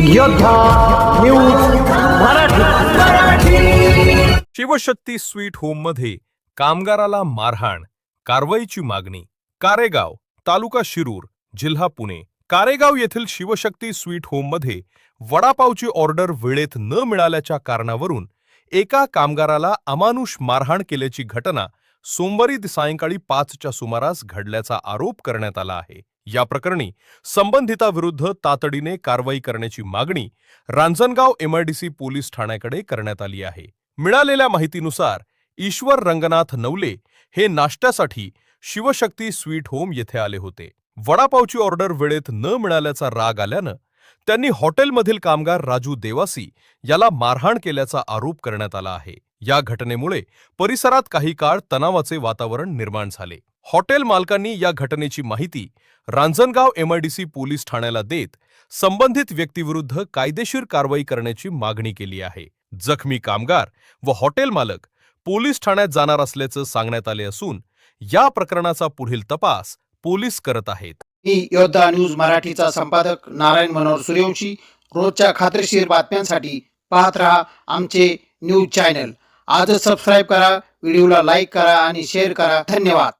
योद्धा news Marathi. Shivshakti sweet home मध्ये कामगाराला मारहाण, कारवाईची मागणी। कारेगाव, तालुका शिरूर, जिल्हा पुणे। कारेगाव येथील शिवशक्ती स्वीट होम मध्ये वडापावची ऑर्डर वेळेत न मिळाल्याच्या कारणावरून एका कामगाराला अमानुष मारहाण केल्याची घटना सोमवारी सायंकाळी 5च्या सुमारास घडल्याचा आरोप करण्यात आला आहे। या प्रकरणी संबंधिताविरुद्ध तातडीने कारवाई करण्याची मागणी रांजणगाव एमआयडीसी पोलीस ठाण्याकडे करण्यात आली आहे। मिळालेल्या माहितीनुसार ईश्वर रंगनाथ नवले हे नाश्त्यासाठी शिवशक्ती स्वीट होम येथे आले होते। वडापावची ऑर्डर वेळेत न मिळाल्याचा राग आल्यानं त्यांनी हॉटेलमधील कामगार राजू देवासी याला मारहाण केल्याचा आरोप करण्यात आला आहे। या घटनेमुळे परिसरात काही काळ तणावाचे वातावरण निर्माण झाले। हॉटेल मालकांनी या घटनेची माहिती रांजणगाव एमआयडीसी पोलीस ठाण्याला देत संबंधित व्यक्तीविरुद्ध कायदेशीर कारवाई करण्याची मागणी केली आहे। जखमी कामगार व हॉटेल मालक पोलीस ठाण्यात जाणार असल्याचं सांगण्यात आले असून या प्रकरणाचा पुढील तपास पोलीस करत आहेत। मी योद्धा न्यूज मराठीचा संपादक नारायण मनोहर सूर्यवंशी। रोजच्या खात्रीशीर बातम्यांसाठी पाहत रहा आमचे न्यूज चॅनल। आजच सबस्क्राइब करा, व्हिडिओला लाईक करा आणि शेअर करा। धन्यवाद।